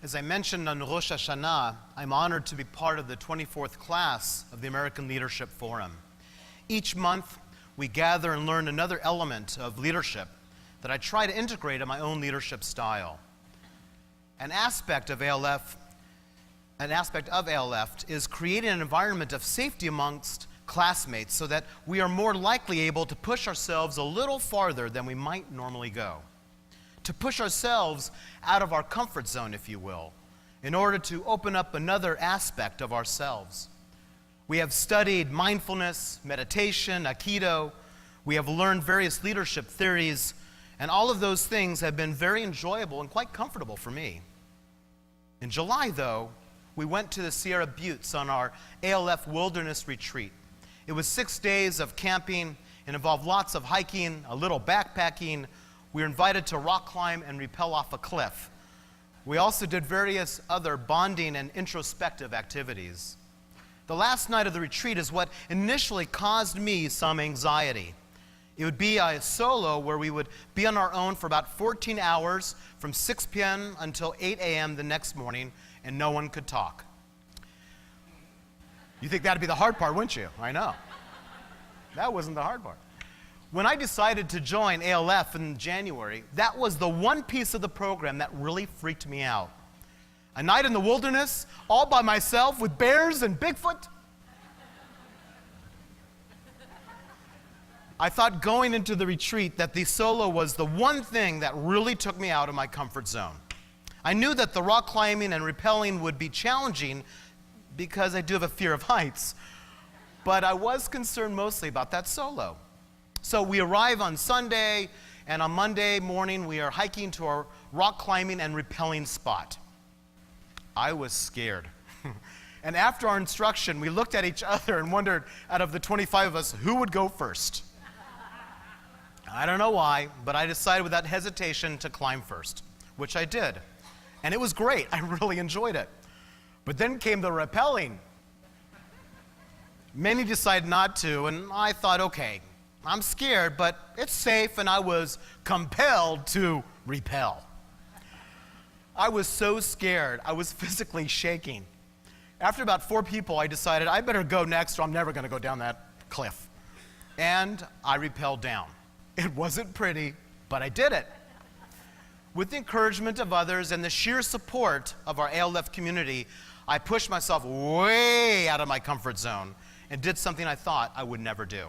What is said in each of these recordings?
As I mentioned on Rosh Hashanah, I'm honored to be part of the 24th class of the American Leadership Forum. Each month, we gather and learn another element of leadership that I try to integrate in my own leadership style. An aspect of ALF is creating an environment of safety amongst classmates so that we are more likely able to push ourselves a little farther than we might normally go. To push ourselves out of our comfort zone, if you will, in order to open up another aspect of ourselves. We have studied mindfulness, meditation, Aikido. We have learned various leadership theories, and all of those things have been very enjoyable and quite comfortable for me. In July, though, we went to the Sierra Buttes on our ALF Wilderness Retreat. It was 6 days of camping. It involved lots of hiking, a little backpacking. We were invited to rock climb and rappel off a cliff. We also did various other bonding and introspective activities. The last night of the retreat is what initially caused me some anxiety. It would be a solo where we would be on our own for about 14 hours from 6 p.m. until 8 a.m. the next morning, and no one could talk. You think that'd be the hard part, wouldn't you? I know. That wasn't the hard part. When I decided to join ALF in January, that was the one piece of the program that really freaked me out. A night in the wilderness, all by myself with bears and Bigfoot. I thought going into the retreat that the solo was the one thing that really took me out of my comfort zone. I knew that the rock climbing and rappelling would be challenging because I do have a fear of heights, but I was concerned mostly about that solo. So we arrive on Sunday, and on Monday morning we are hiking to our rock climbing and rappelling spot. I was scared. And after our instruction, we looked at each other and wondered, out of the 25 of us, who would go first? I don't know why, but I decided without hesitation to climb first, which I did. And it was great. I really enjoyed it. But then came the rappelling. Many decided not to, and I thought, okay, I'm scared, but it's safe, and I was compelled to rappel. I was so scared, I was physically shaking. After about 4 people, I decided I better go next or I'm never going to go down that cliff. And I rappelled down. It wasn't pretty, but I did it. With the encouragement of others and the sheer support of our ALF community, I pushed myself way out of my comfort zone and did something I thought I would never do.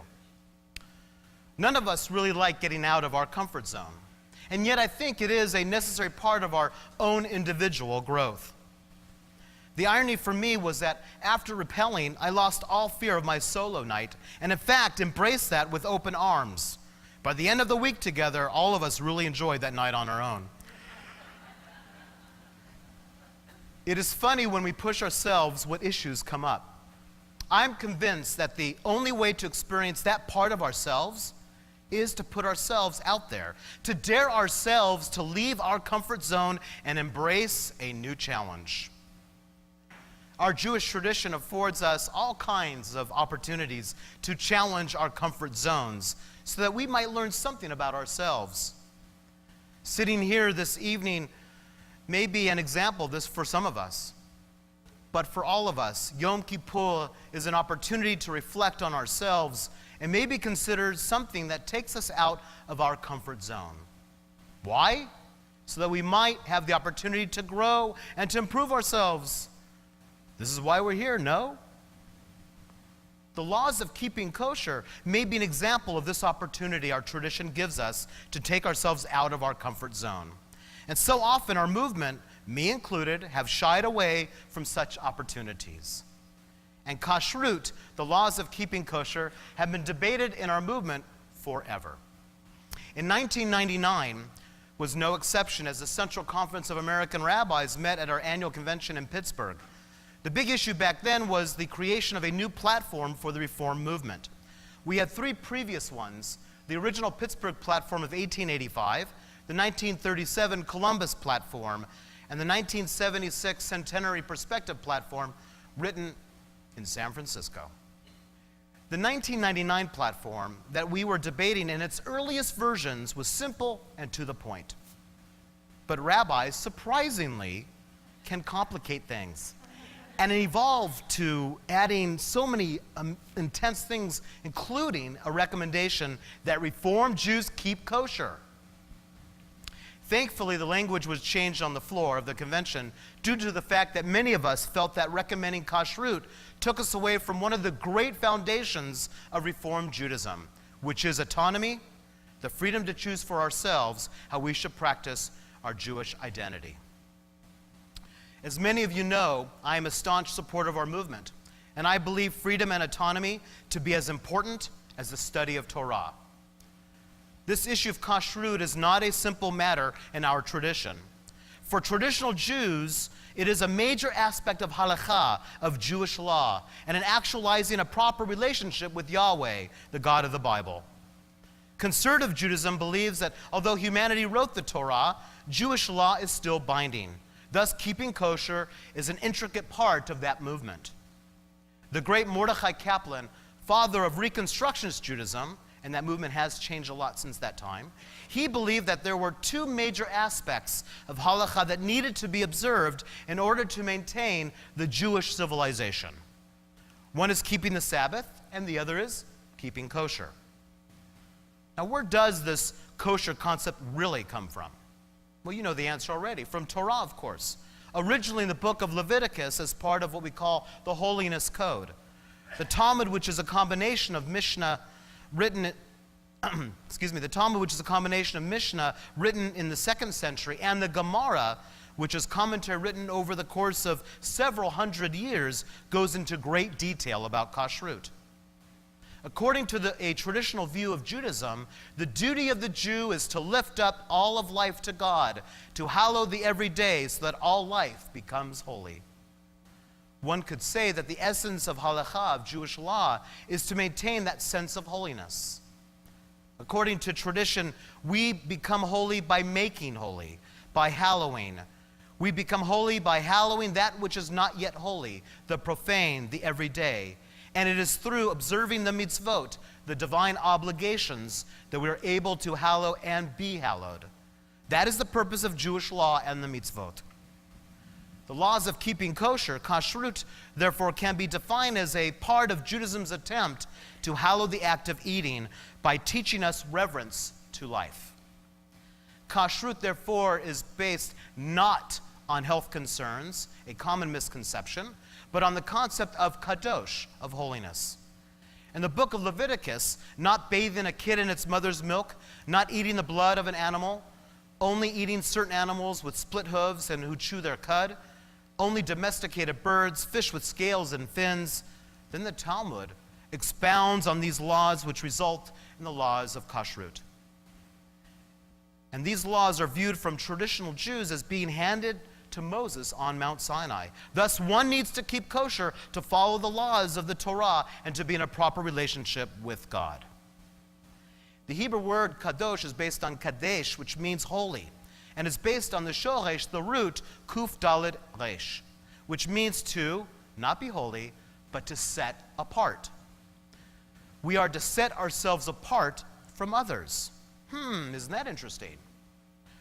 None of us really like getting out of our comfort zone, and yet I think it is a necessary part of our own individual growth. The irony for me was that after rappelling, I lost all fear of my solo night, and in fact embraced that with open arms. By the end of the week together, all of us really enjoyed that night on our own. It is funny when we push ourselves what issues come up. I'm convinced that the only way to experience that part of ourselves is to put ourselves out there, to dare ourselves to leave our comfort zone and embrace a new challenge. Our Jewish tradition affords us all kinds of opportunities to challenge our comfort zones so that we might learn something about ourselves. Sitting here this evening may be an example of this for some of us. But for all of us, Yom Kippur is an opportunity to reflect on ourselves and maybe consider something that takes us out of our comfort zone. Why? So that we might have the opportunity to grow and to improve ourselves. This is why we're here, no? The laws of keeping kosher may be an example of this opportunity our tradition gives us to take ourselves out of our comfort zone. And so often our movement, me included, have shied away from such opportunities. And kashrut, the laws of keeping kosher, have been debated in our movement forever. In 1999 was no exception as the Central Conference of American Rabbis met at our annual convention in Pittsburgh. The big issue back then was the creation of a new platform for the Reform movement. We had 3 previous ones: the original Pittsburgh platform of 1885, the 1937 Columbus platform, and the 1976 Centenary Perspective platform written in San Francisco. The 1999 platform that we were debating in its earliest versions was simple and to the point. But rabbis, surprisingly, can complicate things. And it evolved to adding so many intense things, including a recommendation that Reformed Jews keep kosher. Thankfully, the language was changed on the floor of the convention due to the fact that many of us felt that recommending kashrut took us away from one of the great foundations of Reformed Judaism, which is autonomy, the freedom to choose for ourselves how we should practice our Jewish identity. As many of you know, I am a staunch supporter of our movement, and I believe freedom and autonomy to be as important as the study of Torah. This issue of kashrut is not a simple matter in our tradition. For traditional Jews, it is a major aspect of halakha, of Jewish law, and in actualizing a proper relationship with Yahweh, the God of the Bible. Conservative Judaism believes that although humanity wrote the Torah, Jewish law is still binding. Thus, keeping kosher is an intricate part of that movement. The great Mordechai Kaplan, father of Reconstructionist Judaism, and that movement has changed a lot since that time, he believed that there were two major aspects of halakha that needed to be observed in order to maintain the Jewish civilization. One is keeping the Sabbath, and the other is keeping kosher. Now, where does this kosher concept really come from? Well, you know the answer already. From Torah, of course. Originally in the book of Leviticus as part of what we call the Holiness Code. The Talmud, which is a combination of Mishnah written, the Talmud, which is a combination of Mishnah written in the 2nd century, and the Gemara, which is commentary written over the course of several hundred years, goes into great detail about kashrut. According to a traditional view of Judaism, the duty of the Jew is to lift up all of life to God, to hallow the everyday so that all life becomes holy. One could say that the essence of halakha, of Jewish law, is to maintain that sense of holiness. According to tradition, we become holy by making holy, by hallowing. We become holy by hallowing that which is not yet holy, the profane, the everyday. And it is through observing the mitzvot, the divine obligations, that we are able to hallow and be hallowed. That is the purpose of Jewish law and the mitzvot. The laws of keeping kosher, kashrut, therefore, can be defined as a part of Judaism's attempt to hallow the act of eating by teaching us reverence to life. Kashrut, therefore, is based not on health concerns, a common misconception, but on the concept of kadosh, of holiness. In the book of Leviticus, not bathing a kid in its mother's milk, not eating the blood of an animal, only eating certain animals with split hooves and who chew their cud, only domesticated birds, fish with scales and fins. Then the Talmud expounds on these laws which result in the laws of kashrut. And these laws are viewed from traditional Jews as being handed to Moses on Mount Sinai. Thus, one needs to keep kosher to follow the laws of the Torah and to be in a proper relationship with God. The Hebrew word kadosh is based on kadesh, which means holy, and is based on the shoresh, the root, kuf daled resh, which means to not be holy, but to set apart. We are to set ourselves apart from others. Isn't that interesting?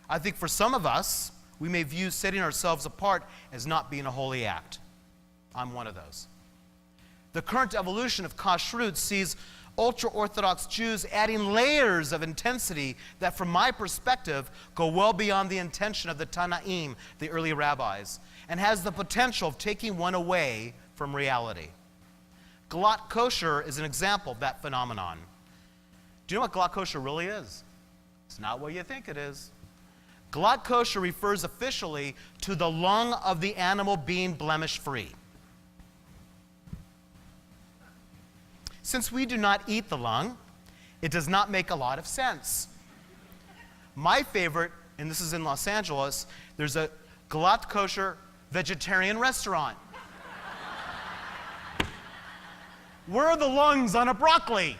I think for some of us, we may view setting ourselves apart as not being a holy act. I'm one of those. The current evolution of kashrut sees ultra-Orthodox Jews adding layers of intensity that, from my perspective, go well beyond the intention of the Tanaim, the early rabbis, and has the potential of taking one away from reality. Galat kosher is an example of that phenomenon. Do you know what galat kosher really is? It's not what you think it is. Galat kosher refers officially to the lung of the animal being blemish-free. Since we do not eat the lung, it does not make a lot of sense. My favorite, and this is in Los Angeles, there's a galat kosher vegetarian restaurant. Where are the lungs on a broccoli?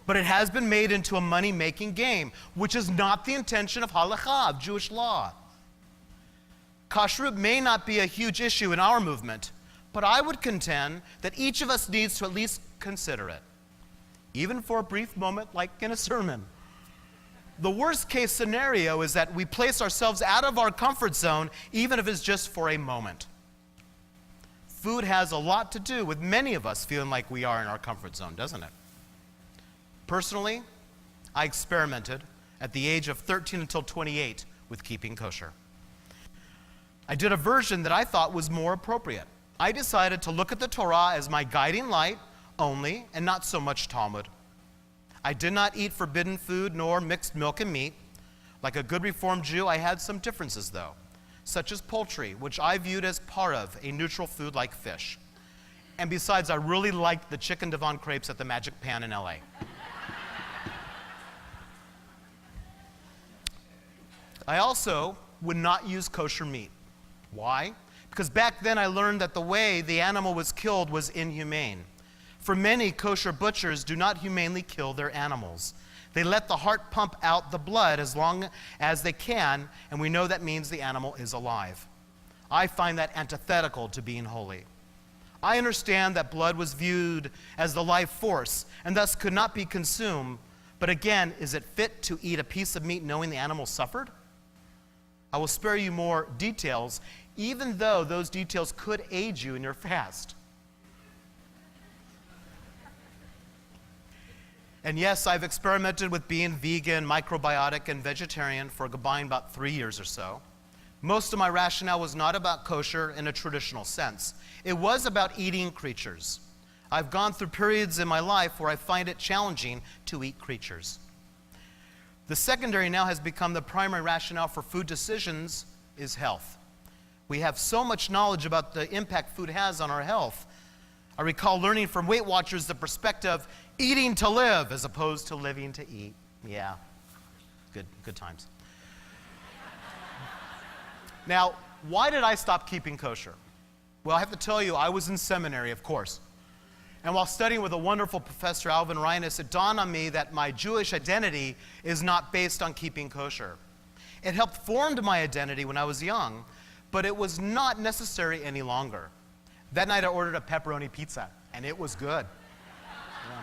But it has been made into a money-making game, which is not the intention of halakha, of Jewish law. Kashrut may not be a huge issue in our movement, but I would contend that each of us needs to at least consider it, even for a brief moment like in a sermon. the worst case scenario is that we place ourselves out of our comfort zone, even if it's just for a moment. Food has a lot to do with many of us feeling like we are in our comfort zone, doesn't it? Personally, I experimented at the age of 13 until 28 with keeping kosher. I did a version that I thought was more appropriate. I decided to look at the Torah as my guiding light only, and not so much Talmud. I did not eat forbidden food nor mixed milk and meat. Like a good Reformed Jew, I had some differences though, such as poultry, which I viewed as parav, a neutral food like fish. And besides, I really liked the chicken Devon crepes at the Magic Pan in LA. I also would not use kosher meat. Why? Because back then I learned that the way the animal was killed was inhumane. For many, kosher butchers do not humanely kill their animals. They let the heart pump out the blood as long as they can, and we know that means the animal is alive. I find that antithetical to being holy. I understand that blood was viewed as the life force and thus could not be consumed, but again, is it fit to eat a piece of meat knowing the animal suffered? I will spare you more details, even though those details could aid you in your fast. And yes, I've experimented with being vegan, microbiotic, and vegetarian for a combined about 3 years or so. Most of my rationale was not about kosher in a traditional sense. It was about eating creatures. I've gone through periods in my life where I find it challenging to eat creatures. The secondary now has become the primary rationale for food decisions is health. We have so much knowledge about the impact food has on our health. I recall learning from Weight Watchers the perspective, eating to live as opposed to living to eat. Yeah, good times. Now, why did I stop keeping kosher? Well, I have to tell you, I was in seminary, of course. And while studying with a wonderful professor, Alvin Reines, it dawned on me that my Jewish identity is not based on keeping kosher. It helped form my identity when I was young, but it was not necessary any longer. That night I ordered a pepperoni pizza, and it was good. Yeah.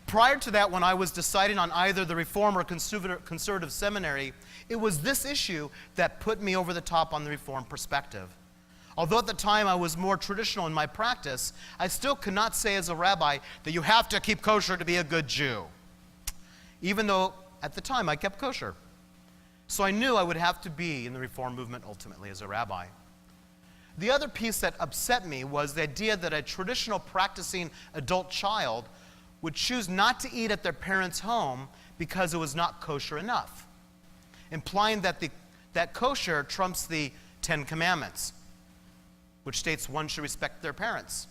Prior to that, when I was deciding on either the Reform or conservative seminary, it was this issue that put me over the top on the Reform perspective. Although at the time I was more traditional in my practice, I still could not say as a rabbi that you have to keep kosher to be a good Jew, even though at the time I kept kosher. So I knew I would have to be in the Reform movement ultimately as a rabbi. The other piece that upset me was the idea that a traditional practicing adult child would choose not to eat at their parents' home because it was not kosher enough, implying that kosher trumps the 10 Commandments, which states one should respect their parents.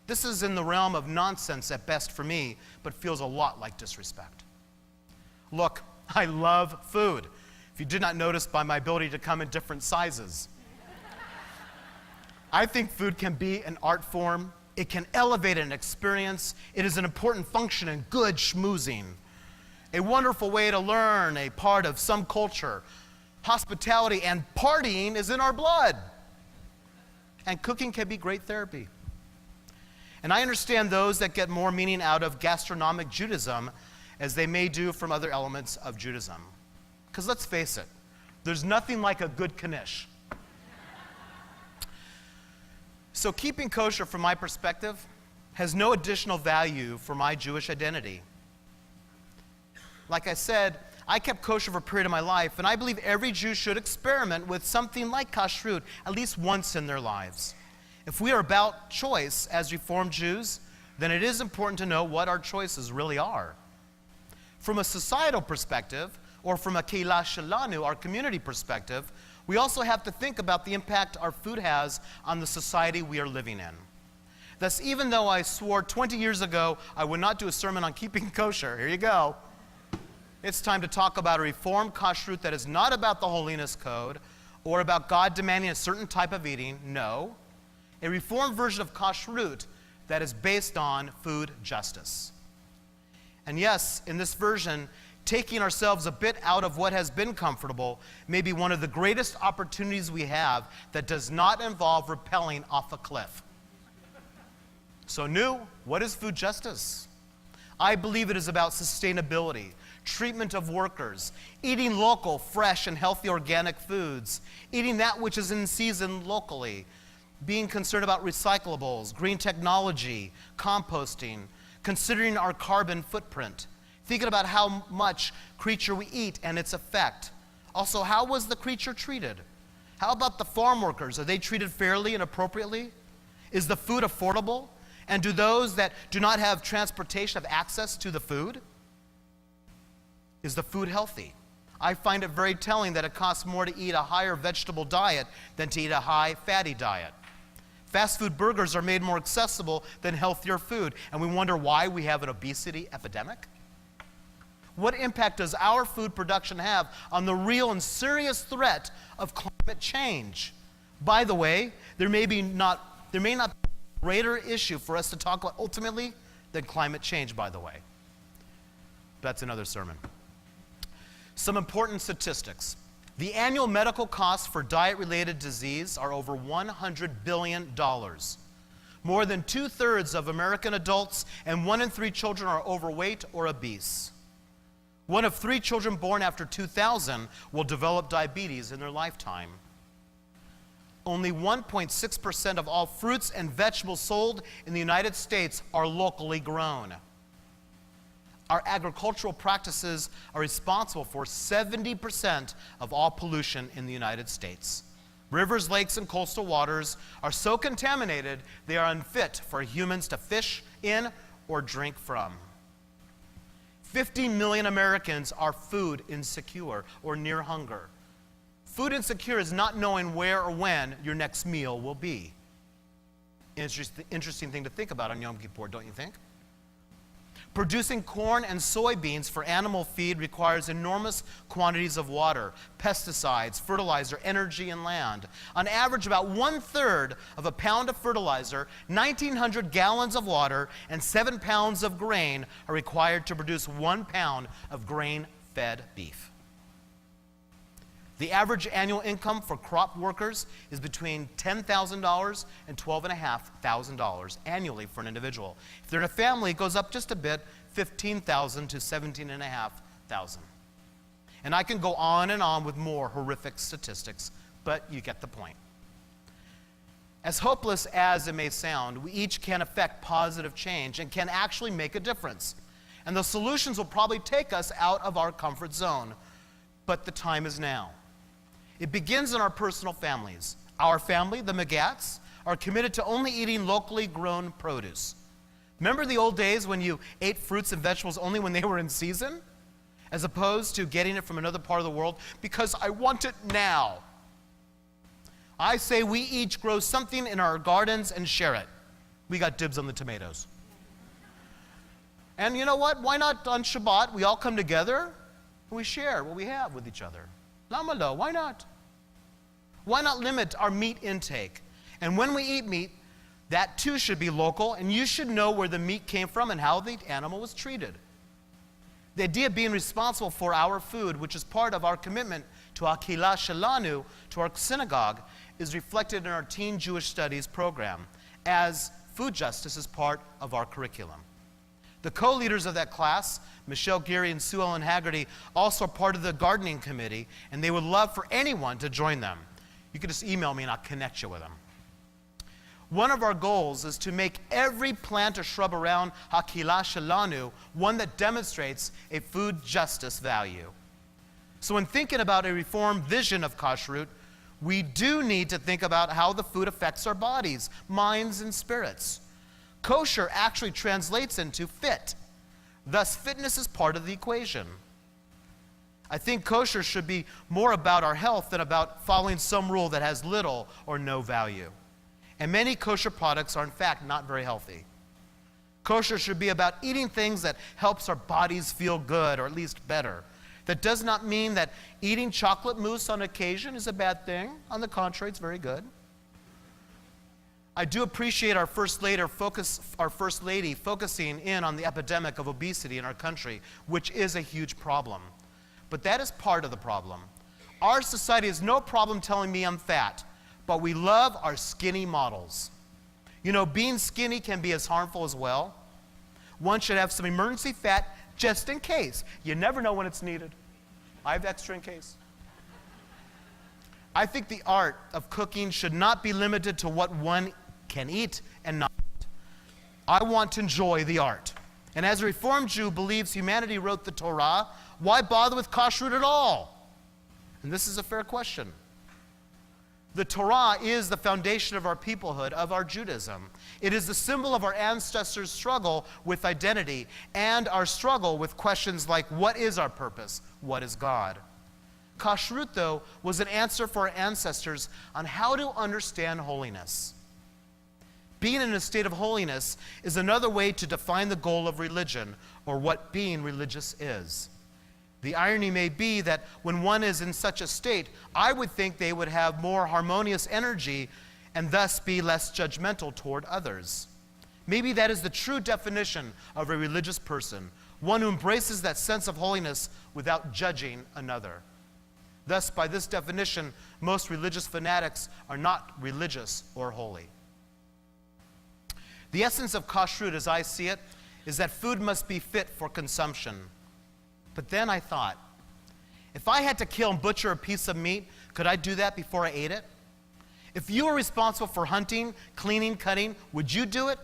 This is in the realm of nonsense at best for me, but feels a lot like disrespect. Look, I love food. If you did not notice by my ability to come in different sizes. I think food can be an art form. It can elevate an experience. It is an important function in good schmoozing. A wonderful way to learn a part of some culture. Hospitality and partying is in our blood. And cooking can be great therapy. And I understand those that get more meaning out of gastronomic Judaism as they may do from other elements of Judaism. Because let's face it, there's nothing like a good knish. So keeping kosher from my perspective has no additional value for my Jewish identity. Like I said, I kept kosher for a period of my life, and I believe every Jew should experiment with something like kashrut at least once in their lives. If we are about choice as Reformed Jews, then it is important to know what our choices really are. From a societal perspective, or from a keilah shelanu, our community perspective, we also have to think about the impact our food has on the society we are living in. Thus, even though I swore 20 years ago I would not do a sermon on keeping kosher, here you go. It's time to talk about a Reformed kashrut that is not about the holiness code or about God demanding a certain type of eating. No. A Reformed version of kashrut that is based on food justice. And yes, in this version, taking ourselves a bit out of what has been comfortable may be one of the greatest opportunities we have that does not involve rappelling off a cliff. So what is food justice? I believe it is about sustainability, treatment of workers, eating local, fresh, and healthy organic foods, eating that which is in season locally, being concerned about recyclables, green technology, composting, considering our carbon footprint, thinking about how much creature we eat and its effect. Also, how was the creature treated? How about the farm workers? Are they treated fairly and appropriately? Is the food affordable? And do those that do not have transportation have access to the food? Is the food healthy? I find it very telling that it costs more to eat a higher vegetable diet than to eat a high fatty diet. Fast food burgers are made more accessible than healthier food, and we wonder why we have an obesity epidemic. What impact does our food production have on the real and serious threat of climate change? By the way, there may not be a greater issue for us to talk about ultimately than climate change, by the way. That's another sermon. Some important statistics. The annual medical costs for diet-related disease are over $100 billion. More than 2/3 of American adults and 1 in 3 children are overweight or obese. 1 of 3 children born after 2000 will develop diabetes in their lifetime. Only 1.6% of all fruits and vegetables sold in the United States are locally grown. Our agricultural practices are responsible for 70% of all pollution in the United States. Rivers, lakes, and coastal waters are so contaminated they are unfit for humans to fish in or drink from. 50 million Americans are food insecure or near hunger. Food insecure is not knowing where or when your next meal will be. Interesting thing to think about on Yom Kippur, don't you think? Producing corn and soybeans for animal feed requires enormous quantities of water, pesticides, fertilizer, energy, and land. On average, about 1/3 of a pound of fertilizer, 1,900 gallons of water, and 7 pounds of grain are required to produce 1 pound of grain-fed beef. The average annual income for crop workers is between $10,000 and $12,500 annually for an individual. If they're in a family, it goes up just a bit, $15,000 to $17,500. And I can go on and on with more horrific statistics, but you get the point. As hopeless as it may sound, we each can affect positive change and can actually make a difference. And the solutions will probably take us out of our comfort zone, but the time is now. It begins in our personal families. Our family, the Magats, are committed to only eating locally grown produce. Remember the old days when you ate fruits and vegetables only when they were in season, as opposed to getting it from another part of the world? Because I want it now. I say we each grow something in our gardens and share it. We got dibs on the tomatoes. And you know what? Why not on Shabbat we all come together and we share what we have with each other? Lama lo, why not? Why not limit our meat intake? And when we eat meat, that too should be local, and you should know where the meat came from and how the animal was treated. The idea of being responsible for our food, which is part of our commitment to Akila Shalanu, to our synagogue, is reflected in our Teen Jewish Studies program, as food justice is part of our curriculum. The co-leaders of that class, Michelle Geary and Sue Ellen Haggerty, also are part of the gardening committee, and they would love for anyone to join them. You can just email me and I'll connect you with them. One of our goals is to make every plant or shrub around Hakila Shalanu one that demonstrates a food justice value. So when thinking about a reformed vision of kashrut, we do need to think about how the food affects our bodies, minds, and spirits. Kosher actually translates into fit. Thus, fitness is part of the equation. I think kosher should be more about our health than about following some rule that has little or no value. And many kosher products are in fact not very healthy. Kosher should be about eating things that helps our bodies feel good, or at least better. That does not mean that eating chocolate mousse on occasion is a bad thing. On the contrary, it's very good. I do appreciate our First Lady focusing in on the epidemic of obesity in our country, which is a huge problem. But that is part of the problem. Our society has no problem telling me I'm fat, but we love our skinny models. You know, being skinny can be as harmful as well. One should have some emergency fat just in case. You never know when it's needed. I have extra in case. I think the art of cooking should not be limited to what one can eat and not eat. I want to enjoy the art. And as a Reformed Jew believes humanity wrote the Torah, why bother with kashrut at all? And this is a fair question. The Torah is the foundation of our peoplehood, of our Judaism. It is the symbol of our ancestors' struggle with identity and our struggle with questions like, what is our purpose? What is God? Kashrut, though, was an answer for our ancestors on how to understand holiness. Being in a state of holiness is another way to define the goal of religion, or what being religious is. The irony may be that when one is in such a state, I would think they would have more harmonious energy and thus be less judgmental toward others. Maybe that is the true definition of a religious person, one who embraces that sense of holiness without judging another. Thus, by this definition, most religious fanatics are not religious or holy. The essence of kashrut, as I see it, is that food must be fit for consumption. But then I thought, if I had to kill and butcher a piece of meat, could I do that before I ate it? If you were responsible for hunting, cleaning, cutting, would you do it?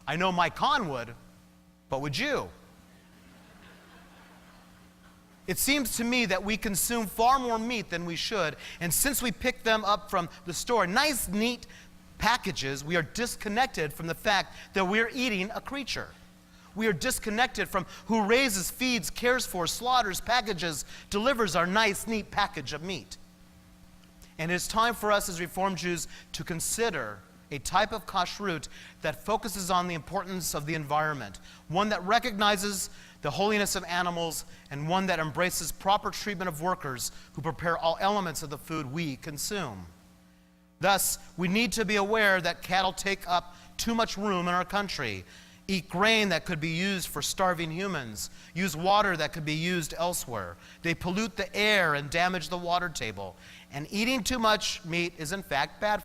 I know Mike Kahn would, but would you? It seems to me that we consume far more meat than we should, and since we pick them up from the store, nice, neat packages, we are disconnected from the fact that we're eating a creature. We are disconnected from who raises, feeds, cares for, slaughters, packages, delivers our nice, neat package of meat. And it is time for us as Reformed Jews to consider a type of kashrut that focuses on the importance of the environment, one that recognizes the holiness of animals, and one that embraces proper treatment of workers who prepare all elements of the food we consume. Thus, we need to be aware that cattle take up too much room in our country, eat grain that could be used for starving humans, use water that could be used elsewhere. They pollute the air and damage the water table. And eating too much meat is in fact bad